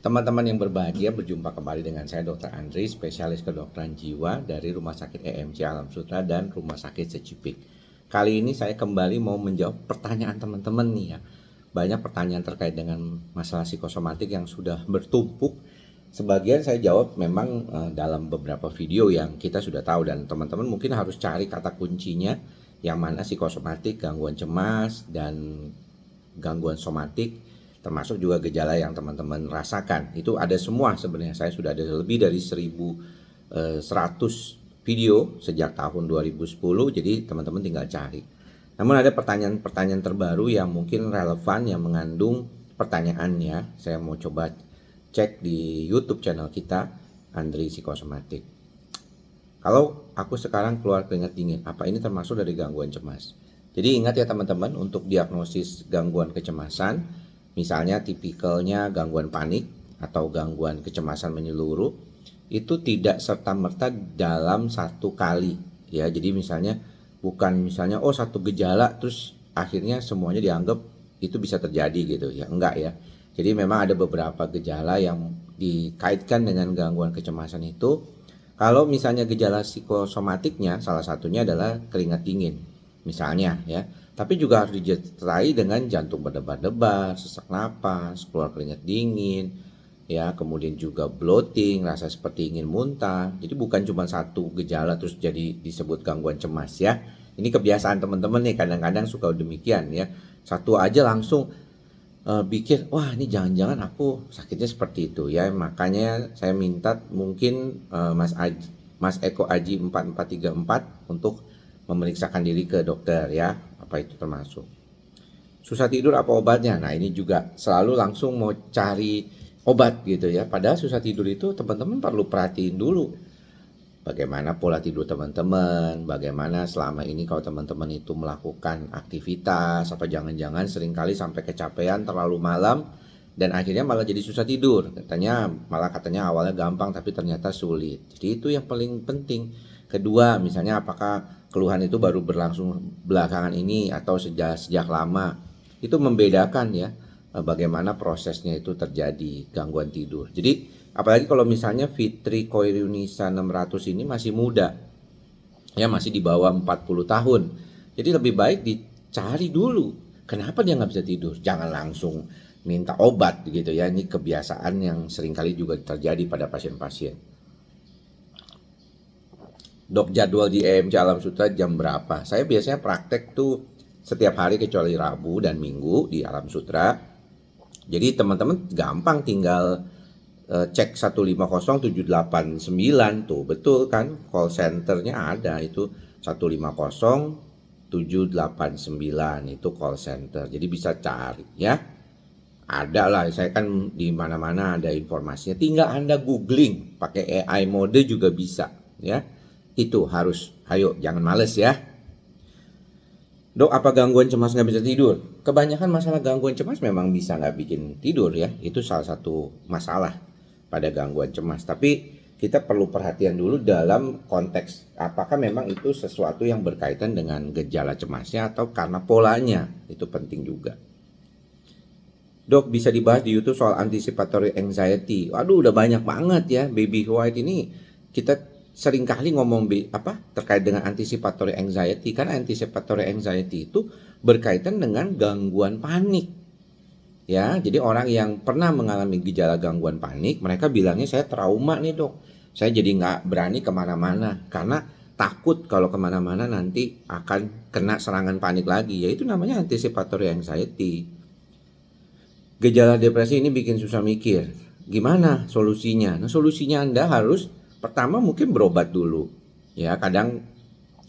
Teman-teman yang berbahagia, berjumpa kembali dengan saya Dr. Andri, spesialis kedokteran jiwa dari Rumah Sakit EMC Alam Sutera dan Rumah Sakit Secipik. Kali ini saya kembali mau menjawab pertanyaan teman-teman nih ya. Banyak pertanyaan terkait dengan masalah psikosomatik yang sudah bertumpuk. Sebagian saya jawab memang dalam beberapa video yang kita sudah tahu, dan teman-teman mungkin harus cari kata kuncinya yang mana psikosomatik, gangguan cemas, dan gangguan somatik, termasuk juga gejala yang teman-teman rasakan. Itu ada semua sebenarnya. Saya sudah ada lebih dari 1100 video sejak tahun 2010, jadi teman-teman tinggal cari. Namun ada pertanyaan-pertanyaan terbaru yang mungkin relevan, yang mengandung pertanyaannya. Saya mau coba cek di YouTube channel kita, Andri Psikosomatik. Kalau aku sekarang keluar keringat dingin, apa ini termasuk dari gangguan cemas? Jadi ingat ya teman-teman, untuk diagnosis gangguan kecemasan, misalnya tipikalnya gangguan panik atau gangguan kecemasan menyeluruh, itu tidak serta-merta dalam satu kali ya. Jadi misalnya bukan misalnya satu gejala terus akhirnya semuanya dianggap itu bisa terjadi gitu ya, enggak ya. Jadi memang ada beberapa gejala yang dikaitkan dengan gangguan kecemasan itu. Kalau misalnya gejala psikosomatiknya salah satunya adalah keringat dingin misalnya ya, tapi juga harus disertai dengan jantung berdebar-debar, sesak napas, keluar keringat dingin ya, kemudian juga bloating, rasa seperti ingin muntah. Jadi bukan cuma satu gejala terus jadi disebut gangguan cemas ya. Ini kebiasaan teman-teman nih, kadang-kadang suka demikian ya, satu aja langsung pikir wah ini jangan-jangan aku sakitnya seperti itu ya. Makanya saya minta mungkin Mas Eko Aji 4434 untuk memeriksakan diri ke dokter ya, apa itu termasuk. Susah tidur apa obatnya? Nah ini juga selalu langsung mau cari obat gitu ya. Padahal susah tidur itu teman-teman perlu perhatiin dulu bagaimana pola tidur teman-teman, bagaimana selama ini kalau teman-teman itu melakukan aktivitas, apa jangan-jangan seringkali sampai kecapean terlalu malam dan akhirnya malah jadi susah tidur. Katanya awalnya gampang tapi ternyata sulit. Jadi itu yang paling penting. Kedua, misalnya apakah keluhan itu baru berlangsung belakangan ini atau sejak lama. Itu membedakan ya bagaimana prosesnya itu terjadi gangguan tidur. Jadi apalagi kalau misalnya Fitri Koirunisa 600 ini masih muda, ya masih di bawah 40 tahun. Jadi lebih baik dicari dulu kenapa dia nggak bisa tidur. Jangan langsung minta obat gitu ya. Ini kebiasaan yang seringkali juga terjadi pada pasien-pasien. Dok, jadwal di EMC Alam Sutera jam berapa? Saya biasanya praktek tuh setiap hari kecuali Rabu dan Minggu di Alam Sutera. Jadi teman-teman gampang tinggal cek 150-789 tuh, betul kan, call centernya ada itu 150-789 itu call center, jadi bisa cari ya, ada lah, saya kan di mana-mana ada informasinya, tinggal Anda googling pakai AI mode juga bisa ya. Itu harus, ayo jangan males ya. Dok, apa gangguan cemas nggak bisa tidur? Kebanyakan masalah gangguan cemas memang bisa nggak bikin tidur ya, itu salah satu masalah pada gangguan cemas. Tapi kita perlu perhatian dulu dalam konteks apakah memang itu sesuatu yang berkaitan dengan gejala cemasnya atau karena polanya. Itu penting juga. Dok, bisa dibahas di YouTube soal anticipatory anxiety. Waduh, udah banyak banget ya. Baby White ini kita seringkali ngomong terkait dengan anticipatory anxiety, karena anticipatory anxiety itu berkaitan dengan gangguan panik. Ya, jadi orang yang pernah mengalami gejala gangguan panik, mereka bilangnya saya trauma nih dok, saya jadi nggak berani kemana-mana karena takut kalau kemana-mana nanti akan kena serangan panik lagi. Ya itu namanya anticipatory anxiety. Gejala depresi ini bikin susah mikir. Gimana solusinya? Nah solusinya Anda harus pertama mungkin berobat dulu. Ya kadang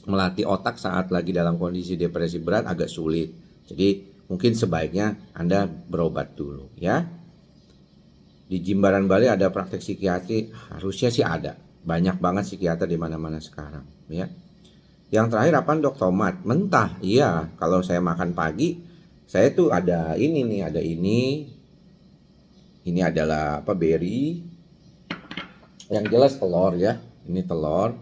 melatih otak saat lagi dalam kondisi depresi berat agak sulit. Jadi mungkin sebaiknya Anda berobat dulu ya. Di Jimbaran Bali ada praktek psikiatri, harusnya sih ada. Banyak banget psikiater di mana-mana sekarang ya. Yang terakhir apa dok? Tomat mentah. Iya, kalau saya makan pagi, saya tuh ada ini nih, ada ini. Ini adalah berry. Yang jelas telur ya. Ini telur.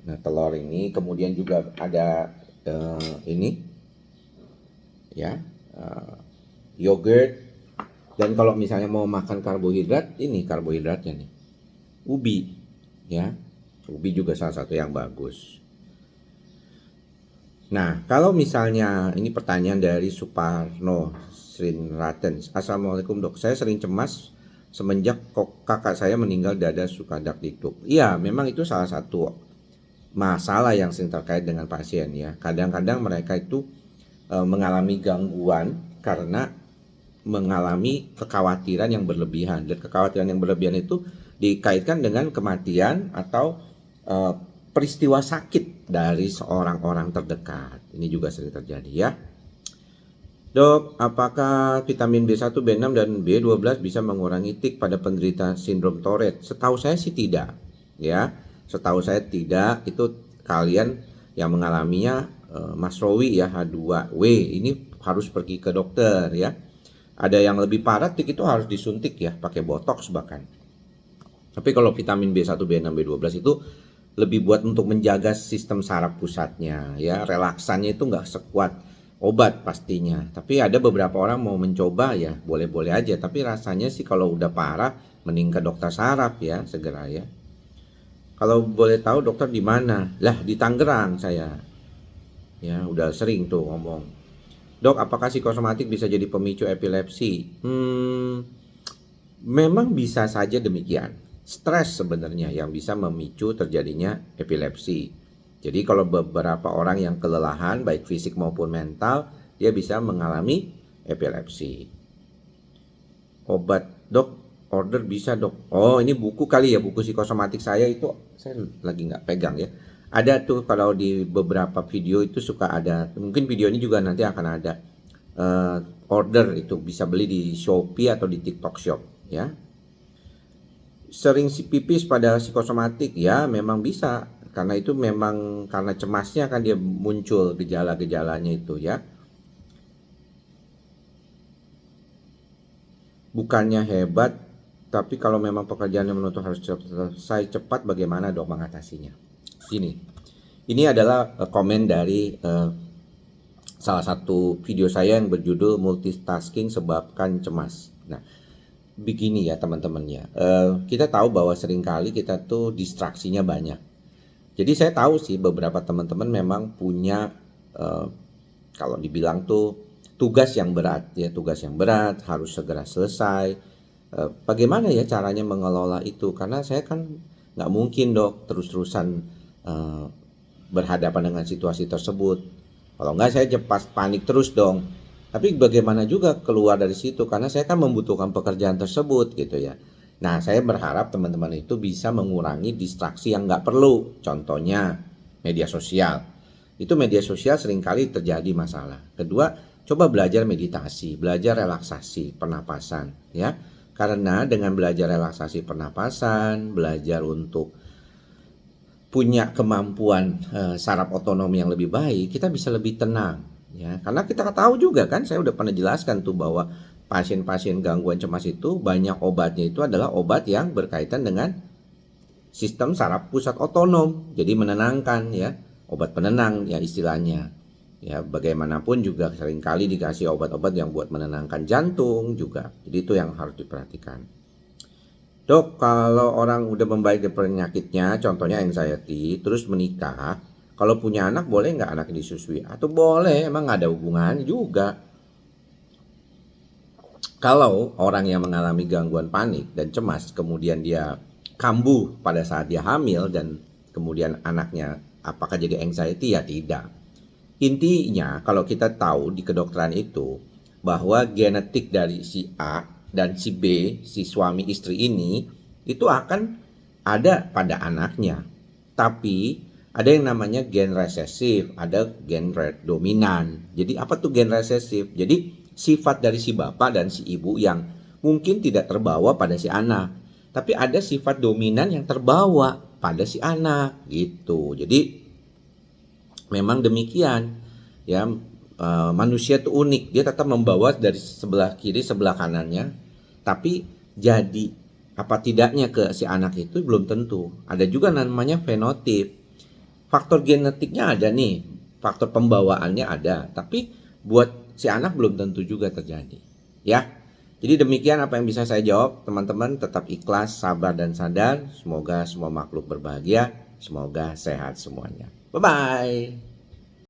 Nah, telur ini kemudian juga ada ini ya, yogurt. Dan kalau misalnya mau makan karbohidrat, ini karbohidratnya nih, ubi, ya. Ubi juga salah satu yang bagus. Nah, kalau misalnya ini pertanyaan dari Suparno Srinraten. Assalamualaikum dok, saya sering cemas semenjak kakak saya meninggal dada suka dakdikduk. Iya, memang itu salah satu masalah yang sering terkait dengan pasien ya. Kadang-kadang mereka itu mengalami gangguan karena mengalami kekhawatiran yang berlebihan. Dan kekhawatiran yang berlebihan itu dikaitkan dengan kematian atau peristiwa sakit dari seorang orang terdekat. Ini juga sering terjadi ya. Dok, apakah vitamin B1, B6, dan B12 bisa mengurangi tik pada penderita sindrom Tourette? Setahu saya sih tidak, ya. Setahu saya tidak. Itu kalian yang mengalaminya Mas Rowi ya, H2W ini harus pergi ke dokter ya. Ada yang lebih parah, tik itu harus disuntik ya, pakai botox bahkan. Tapi kalau vitamin B1, B6, B12 itu lebih buat untuk menjaga sistem saraf pusatnya ya, relaksannya itu nggak sekuat obat pastinya. Tapi ada beberapa orang mau mencoba ya, boleh-boleh aja, tapi rasanya sih kalau udah parah mending ke dokter saraf ya segera ya. Kalau boleh tahu dokter di mana? Lah di Tangerang saya ya, udah sering tuh ngomong. Dok, apakah psikosomatik bisa jadi pemicu epilepsi? Memang bisa saja demikian. Stres sebenarnya yang bisa memicu terjadinya epilepsi. Jadi kalau beberapa orang yang kelelahan baik fisik maupun mental, dia bisa mengalami epilepsi. Obat dok, order bisa dok. Oh ini buku kali ya, buku psikosomatik saya itu saya lagi nggak pegang ya. Ada tuh kalau di beberapa video itu suka ada, mungkin video ini juga nanti akan ada order, itu bisa beli di Shopee atau di TikTok Shop ya. Sering si pipis pada psikosomatik ya, memang bisa karena itu memang karena cemasnya kan dia muncul gejala-gejalanya itu ya. Bukannya hebat, tapi kalau memang pekerjaannya menuntut harus selesai cepat, bagaimana dok mengatasinya? Ini adalah komen dari salah satu video saya yang berjudul multitasking sebabkan cemas. Nah, begini ya teman-teman ya, kita tahu bahwa seringkali kita tuh distraksinya banyak. Jadi saya tahu sih beberapa teman-teman memang punya kalau dibilang tuh tugas yang berat ya, tugas yang berat harus segera selesai. Bagaimana ya caranya mengelola itu? Karena saya kan nggak mungkin dok terus-terusan berhadapan dengan situasi tersebut. Kalau nggak saya cepat panik terus dong. Tapi bagaimana juga keluar dari situ, karena saya kan membutuhkan pekerjaan tersebut gitu ya. Nah saya berharap teman-teman itu bisa mengurangi distraksi yang nggak perlu. Contohnya media sosial. Itu media sosial seringkali terjadi masalah. Kedua, coba belajar meditasi, belajar relaksasi, pernapasan ya. Karena dengan belajar relaksasi pernapasan, belajar untuk punya kemampuan saraf otonom yang lebih baik, kita bisa lebih tenang. Ya, karena kita tahu juga kan, saya udah pernah jelaskan tuh bahwa pasien-pasien gangguan cemas itu banyak obatnya itu adalah obat yang berkaitan dengan sistem saraf pusat otonom. Jadi menenangkan ya, obat penenang ya istilahnya. Ya bagaimanapun juga seringkali dikasih obat-obat yang buat menenangkan jantung juga. Jadi itu yang harus diperhatikan. Dok, kalau orang udah membaik dari penyakitnya, contohnya anxiety, terus menikah, kalau punya anak boleh nggak anak disusui? Atau boleh, emang nggak ada hubungan juga. Kalau orang yang mengalami gangguan panik dan cemas, kemudian dia kambuh pada saat dia hamil dan kemudian anaknya apakah jadi anxiety? Ya tidak. Intinya kalau kita tahu di kedokteran itu bahwa genetik dari si A dan si B, si suami istri ini, itu akan ada pada anaknya. Tapi ada yang namanya gen resesif, ada gen dominan. Jadi apa tuh gen resesif? Jadi sifat dari si bapak dan si ibu yang mungkin tidak terbawa pada si anak, tapi ada sifat dominan yang terbawa pada si anak gitu. Jadi memang demikian ya, manusia itu unik, dia tetap membawa dari sebelah kiri sebelah kanannya, tapi jadi apa tidaknya ke si anak itu belum tentu. Ada juga namanya fenotip, faktor genetiknya ada nih, faktor pembawaannya ada, tapi buat si anak belum tentu juga terjadi ya. Jadi demikian apa yang bisa saya jawab. Teman-teman tetap ikhlas, sabar dan sadar. Semoga semua makhluk berbahagia. Semoga sehat semuanya. Bye-bye.